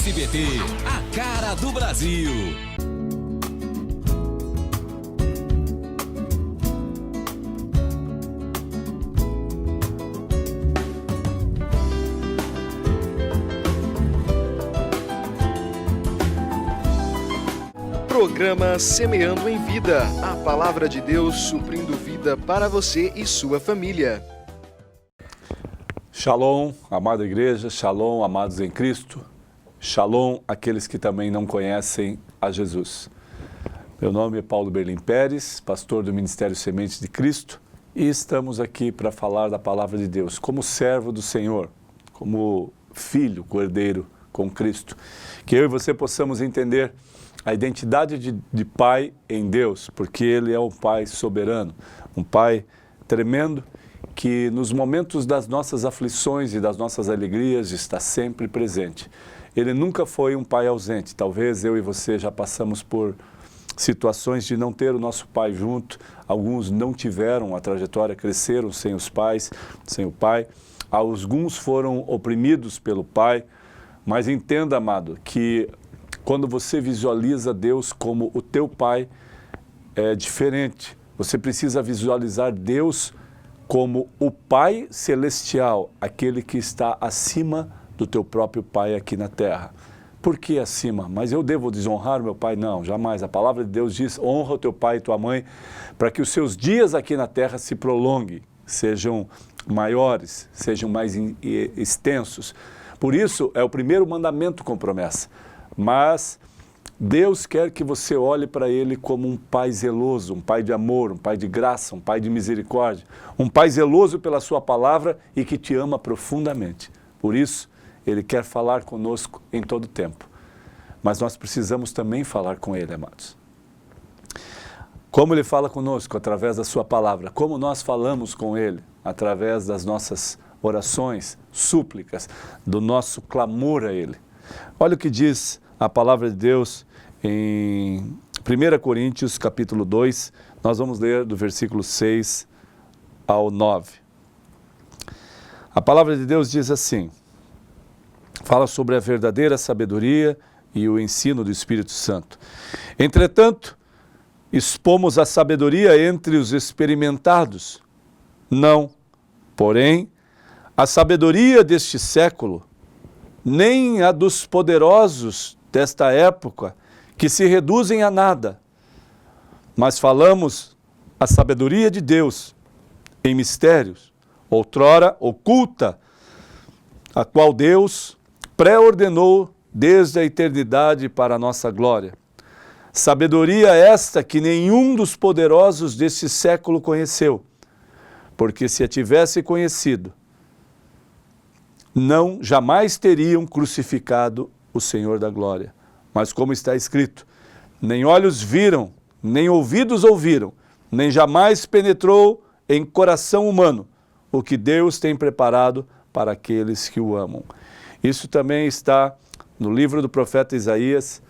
SBT, a cara do Brasil. Programa Semeando em Vida, a palavra de Deus suprindo vida para você e sua família. Shalom, amada igreja, shalom, amados em Cristo, shalom, aqueles que também não conhecem a Jesus. Meu nome é Paulo Berlim Pérez, pastor do Ministério Sementes de Cristo, e estamos aqui para falar da palavra de Deus, como servo do Senhor, como filho, cordeiro com Cristo. Que eu e você possamos entender a identidade de pai em Deus, porque Ele é um pai soberano, um pai tremendo, que nos momentos das nossas aflições e das nossas alegrias está sempre presente. Ele nunca foi um pai ausente. Talvez eu e você já passamos por situações de não ter o nosso pai junto. Alguns não tiveram a trajetória, cresceram sem os pais, sem o pai. Alguns foram oprimidos pelo pai. Mas entenda, amado, que quando você visualiza Deus como o teu pai, é diferente. Você precisa visualizar Deus como o Pai Celestial, aquele que está acima do teu próprio Pai aqui na terra. Por que acima? Mas eu devo desonrar o meu pai? Não, jamais. A palavra de Deus diz, honra o teu pai e tua mãe, para que os seus dias aqui na terra se prolonguem, sejam maiores, sejam mais extensos. Por isso, é o primeiro mandamento com promessa. Mas Deus quer que você olhe para Ele como um pai zeloso, um pai de amor, um pai de graça, um pai de misericórdia, um pai zeloso pela sua palavra e que te ama profundamente. Por isso, Ele quer falar conosco em todo tempo. Mas nós precisamos também falar com Ele, amados. Como Ele fala conosco? Através da sua palavra. Como nós falamos com Ele? Através das nossas orações, súplicas, do nosso clamor a Ele. Olha o que diz a palavra de Deus em 1 Coríntios, capítulo 2, nós vamos ler do versículo 6 ao 9. A palavra de Deus diz assim, fala sobre a verdadeira sabedoria e o ensino do Espírito Santo. Entretanto, expomos a sabedoria entre os experimentados? Não, porém, a sabedoria deste século, nem a dos poderosos desta época, que se reduzem a nada, mas falamos a sabedoria de Deus em mistérios, outrora oculta, a qual Deus pré-ordenou desde a eternidade para a nossa glória. Sabedoria esta que nenhum dos poderosos deste século conheceu, porque se a tivesse conhecido, não jamais teriam crucificado o Senhor da glória. Mas como está escrito, nem olhos viram, nem ouvidos ouviram, nem jamais penetrou em coração humano o que Deus tem preparado para aqueles que o amam. Isso também está no livro do profeta Isaías,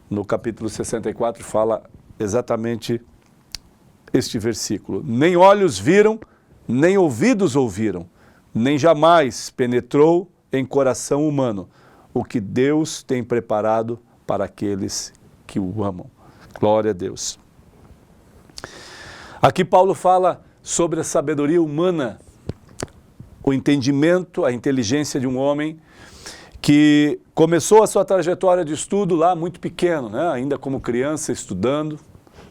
no capítulo 64, fala exatamente este versículo. Nem olhos viram, nem ouvidos ouviram, nem jamais penetrou em coração humano o que Deus tem preparado para aqueles que o amam. Glória a Deus. Aqui Paulo fala sobre a sabedoria humana, o entendimento, a inteligência de um homem que começou a sua trajetória de estudo lá muito pequeno, né? Ainda como criança, estudando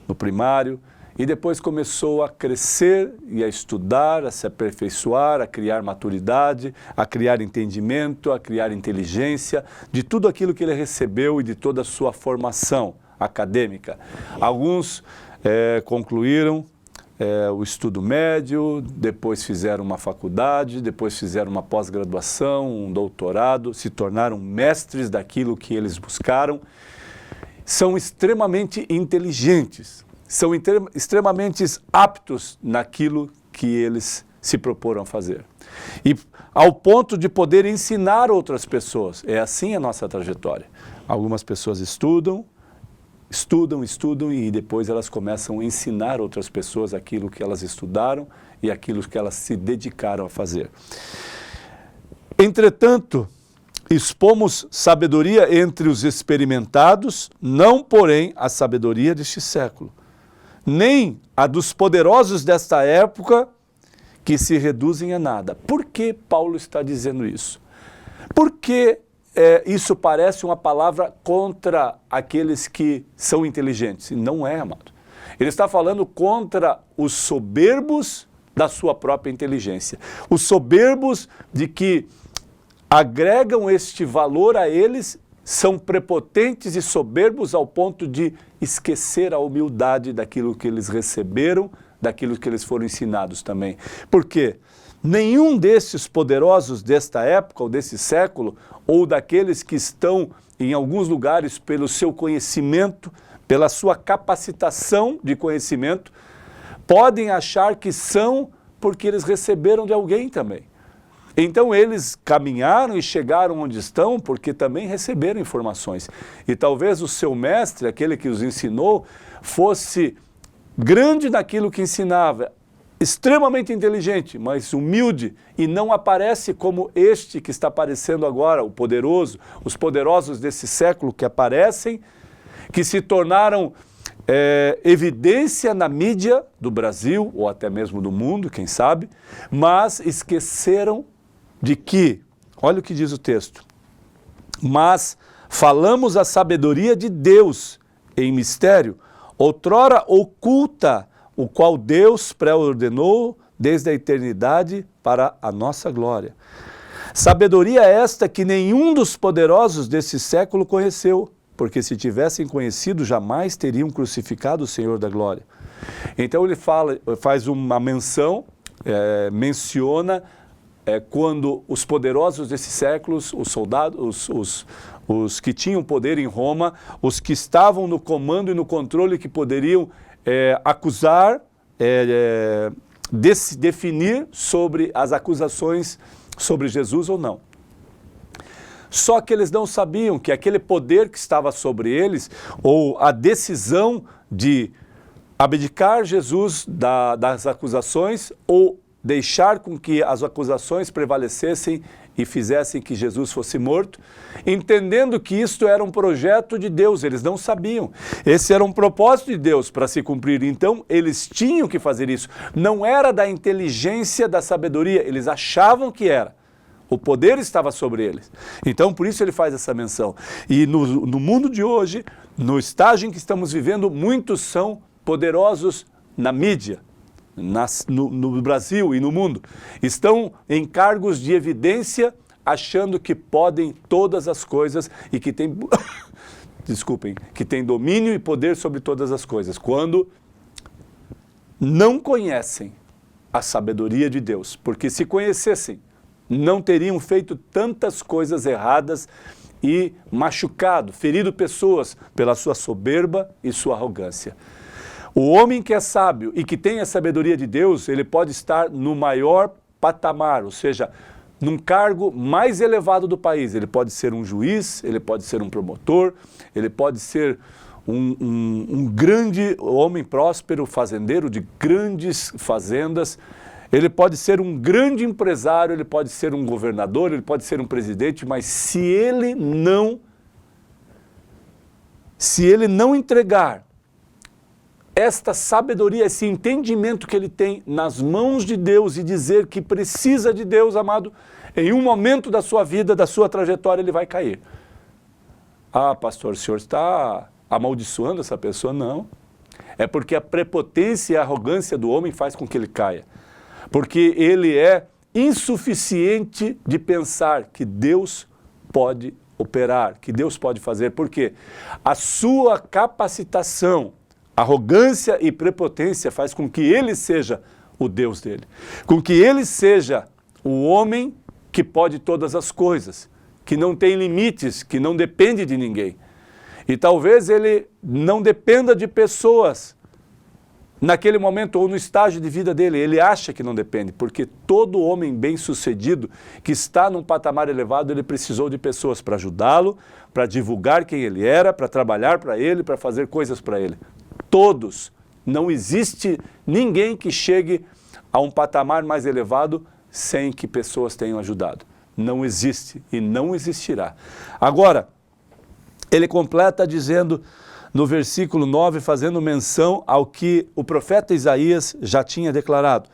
no primário, e depois começou a crescer e a estudar, a se aperfeiçoar, a criar maturidade, a criar entendimento, a criar inteligência de tudo aquilo que ele recebeu e de toda a sua formação acadêmica. Alguns concluíram o estudo médio, depois fizeram uma faculdade, depois fizeram uma pós-graduação, um doutorado, se tornaram mestres daquilo que eles buscaram. São extremamente inteligentes. São extremamente aptos naquilo que eles se proporam a fazer. E ao ponto de poder ensinar outras pessoas. É assim a nossa trajetória. Algumas pessoas estudam e depois elas começam a ensinar outras pessoas aquilo que elas estudaram e aquilo que elas se dedicaram a fazer. Entretanto, expomos sabedoria entre os experimentados, não, porém, a sabedoria deste século, nem a dos poderosos desta época, que se reduzem a nada. Por que Paulo está dizendo isso? Porque isso parece uma palavra contra aqueles que são inteligentes. E não é, amado. Ele está falando contra os soberbos da sua própria inteligência. Os soberbos de que agregam este valor a eles, são prepotentes e soberbos ao ponto de esquecer a humildade daquilo que eles receberam, daquilo que eles foram ensinados também. Por quê? Nenhum desses poderosos desta época, ou desse século, ou daqueles que estão em alguns lugares pelo seu conhecimento, pela sua capacitação de conhecimento, podem achar que são porque eles receberam de alguém também. Então eles caminharam e chegaram onde estão porque também receberam informações. E talvez o seu mestre, aquele que os ensinou, fosse grande naquilo que ensinava, extremamente inteligente, mas humilde, e não aparece como este que está aparecendo agora, o poderoso, os poderosos desse século que aparecem, que se tornaram evidência na mídia do Brasil, ou até mesmo do mundo, quem sabe, mas esqueceram de que, olha o que diz o texto, mas falamos a sabedoria de Deus em mistério, outrora oculta, o qual Deus pré-ordenou desde a eternidade para a nossa glória. Sabedoria esta que nenhum dos poderosos desse século conheceu, porque se tivessem conhecido, jamais teriam crucificado o Senhor da glória. Então ele faz uma menção, menciona quando os poderosos desses séculos, os soldados, os que tinham poder em Roma, os que estavam no comando e no controle que poderiam acusar, definir sobre as acusações sobre Jesus ou não. Só que eles não sabiam que aquele poder que estava sobre eles, ou a decisão de abdicar Jesus das acusações, ou deixar com que as acusações prevalecessem e fizessem que Jesus fosse morto, entendendo que isto era um projeto de Deus, eles não sabiam. Esse era um propósito de Deus para se cumprir, então eles tinham que fazer isso. Não era da inteligência, da sabedoria, eles achavam que era. O poder estava sobre eles. Então, por isso ele faz essa menção. E no mundo de hoje, no estágio em que estamos vivendo, muitos são poderosos na mídia, no Brasil e no mundo. Estão em cargos de evidência, achando que podem todas as coisas e que têm, desculpem, que têm domínio e poder sobre todas as coisas, quando não conhecem a sabedoria de Deus. Porque se conhecessem, não teriam feito tantas coisas erradas e machucado, ferido pessoas pela sua soberba e sua arrogância. O homem que é sábio e que tem a sabedoria de Deus, ele pode estar no maior patamar, ou seja, num cargo mais elevado do país. Ele pode ser um juiz, ele pode ser um promotor, ele pode ser um grande homem próspero, fazendeiro de grandes fazendas. Ele pode ser um grande empresário, ele pode ser um governador, ele pode ser um presidente, mas se ele não entregar esta sabedoria, esse entendimento que ele tem nas mãos de Deus e dizer que precisa de Deus, amado, em um momento da sua vida, da sua trajetória, ele vai cair. Ah, pastor, o senhor está amaldiçoando essa pessoa? Não. É porque a prepotência e a arrogância do homem faz com que ele caia. Porque ele é insuficiente de pensar que Deus pode operar, que Deus pode fazer. Por quê? A sua capacitação, arrogância e prepotência faz com que ele seja o Deus dele. Com que ele seja o homem que pode todas as coisas, que não tem limites, que não depende de ninguém. E talvez ele não dependa de pessoas naquele momento ou no estágio de vida dele. Ele acha que não depende, porque todo homem bem-sucedido que está num patamar elevado, ele precisou de pessoas para ajudá-lo, para divulgar quem ele era, para trabalhar para ele, para fazer coisas para ele. Todos. Não existe ninguém que chegue a um patamar mais elevado sem que pessoas tenham ajudado. não existe e não existirá. Agora, ele completa dizendo no versículo 9, fazendo menção ao que o profeta Isaías já tinha declarado.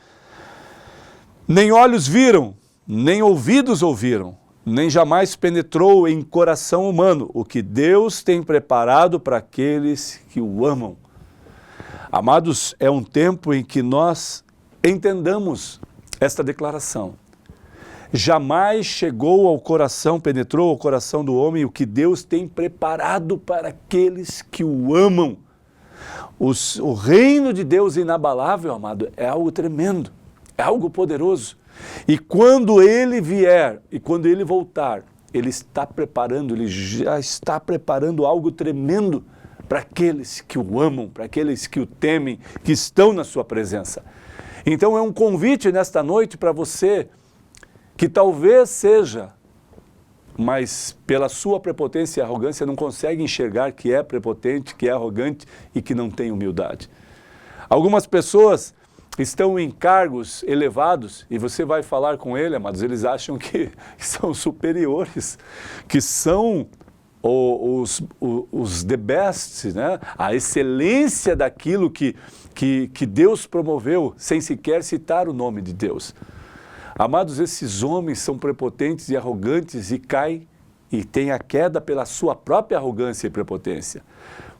Nem olhos viram, nem ouvidos ouviram, nem jamais penetrou em coração humano o que Deus tem preparado para aqueles que o amam. Amados, é um tempo em que nós entendamos esta declaração. Jamais chegou ao coração, penetrou ao coração do homem o que Deus tem preparado para aqueles que o amam. O reino de Deus inabalável, amado, é algo tremendo, é algo poderoso. E quando ele vier e quando ele voltar, ele já está preparando algo tremendo para aqueles que o amam, para aqueles que o temem, que estão na sua presença. Então é um convite nesta noite para você que talvez seja, mas pela sua prepotência e arrogância não consegue enxergar que é prepotente, que é arrogante e que não tem humildade. Algumas pessoas estão em cargos elevados e você vai falar com ele, amados, eles acham que são superiores, que são os the best, né? A excelência daquilo que Deus promoveu, sem sequer citar o nome de Deus. Amados, esses homens são prepotentes e arrogantes e caem e têm a queda pela sua própria arrogância e prepotência.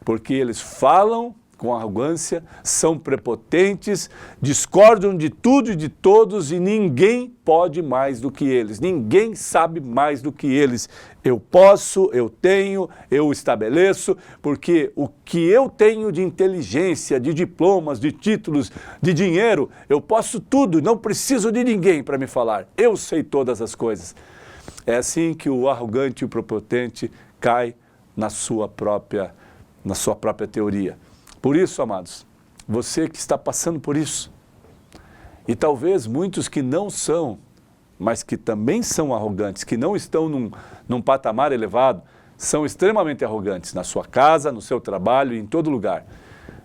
Porque eles falam com arrogância, são prepotentes, discordam de tudo e de todos e ninguém pode mais do que eles, ninguém sabe mais do que eles. Eu posso, eu tenho, eu estabeleço, porque o que eu tenho de inteligência, de diplomas, de títulos, de dinheiro, eu posso tudo, não preciso de ninguém para me falar, eu sei todas as coisas. É assim que o arrogante e o prepotente cai na sua própria teoria. Por isso, amados, você que está passando por isso, e talvez muitos que não são, mas que também são arrogantes, que não estão num patamar elevado, são extremamente arrogantes na sua casa, no seu trabalho, em todo lugar.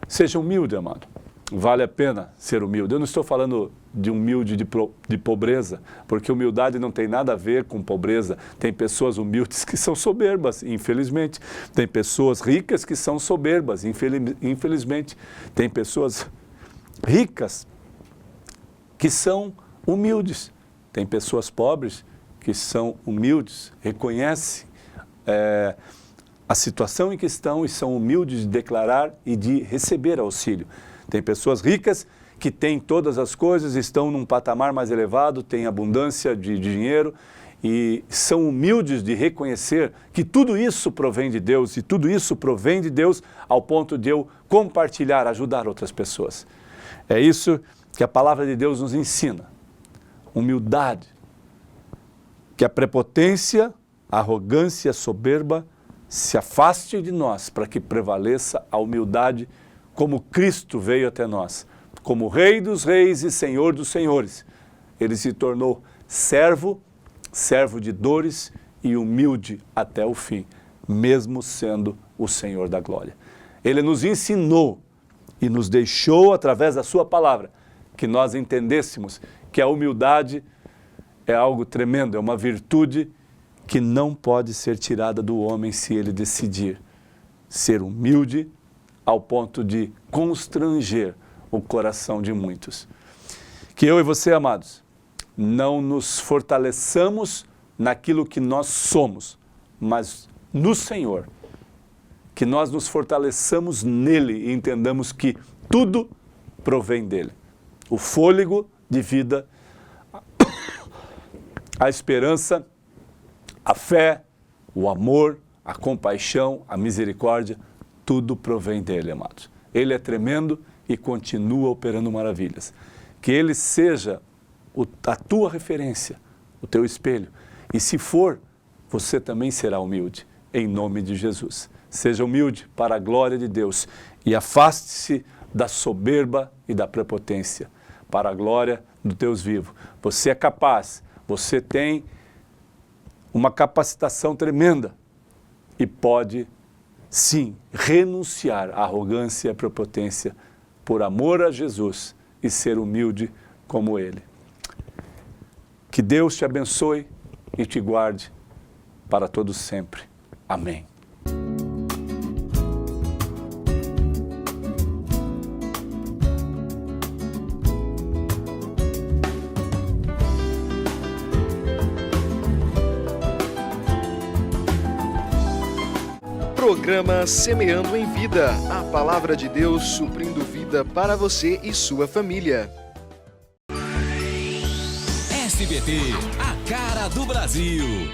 Seja humilde, amado. Vale a pena ser humilde. Eu não estou falando de humilde de pobreza, porque humildade não tem nada a ver com pobreza. Tem pessoas humildes que são soberbas, infelizmente. Tem pessoas ricas que são soberbas, infelizmente. Tem pessoas ricas que são humildes. Tem pessoas pobres que são humildes, reconhecem a situação em que estão e são humildes de declarar e de receber auxílio. Tem pessoas ricas que têm todas as coisas, estão num patamar mais elevado, têm abundância de dinheiro e são humildes de reconhecer que tudo isso provém de Deus e tudo isso provém de Deus ao ponto de eu compartilhar, ajudar outras pessoas. É isso que a palavra de Deus nos ensina. Humildade. Que a prepotência, a arrogância, a soberba se afaste de nós para que prevaleça a humildade como Cristo veio até nós, como Rei dos Reis e Senhor dos Senhores. Ele se tornou servo de dores e humilde até o fim, mesmo sendo o Senhor da glória. Ele nos ensinou e nos deixou, através da sua palavra, que nós entendêssemos que a humildade é algo tremendo, é uma virtude que não pode ser tirada do homem se ele decidir ser humilde ao ponto de constranger o coração de muitos. Que eu e você, amados, não nos fortaleçamos naquilo que nós somos, mas no Senhor. Que nós nos fortaleçamos nele e entendamos que tudo provém dele. O fôlego de vida, a esperança, a fé, o amor, a compaixão, a misericórdia, tudo provém dele, amados. Ele é tremendo e continua operando maravilhas. Que ele seja a tua referência, o teu espelho. E se for, você também será humilde, em nome de Jesus. Seja humilde para a glória de Deus e afaste-se da soberba e da prepotência, para a glória do Deus vivo. Você é capaz, você tem uma capacitação tremenda e pode, sim, renunciar à arrogância e à prepotência por amor a Jesus e ser humilde como Ele. Que Deus te abençoe e te guarde para todos sempre. Amém. Programa Semeando em Vida, a palavra de Deus suprindo vida para você e sua família. SBT, a cara do Brasil.